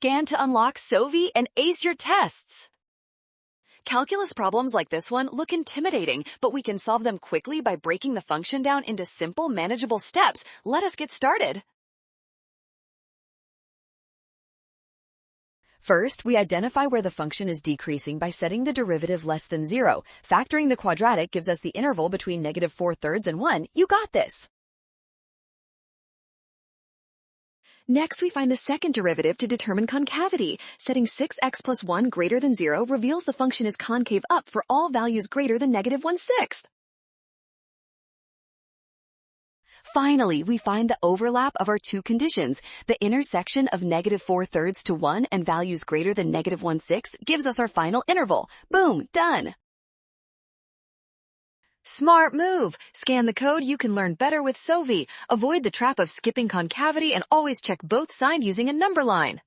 Scan to unlock SOVI and ace your tests. Calculus problems like this one look intimidating, but we can solve them quickly by breaking the function down into simple, manageable steps. Let us get started. First, we identify where the function is decreasing by setting the derivative less than 0. Factoring the quadratic gives us the interval between -4/3 and 1. You got this! Next, we find the second derivative to determine concavity. Setting 6x plus 1 greater than 0 reveals the function is concave up for all values greater than -1/6. Finally, we find the overlap of our two conditions. The intersection of -4/3 to 1 and values greater than -1/6 gives us our final interval. Boom, done! Smart move! Scan the code, you can learn better with SOVI. Avoid the trap of skipping concavity and always check both sides using a number line.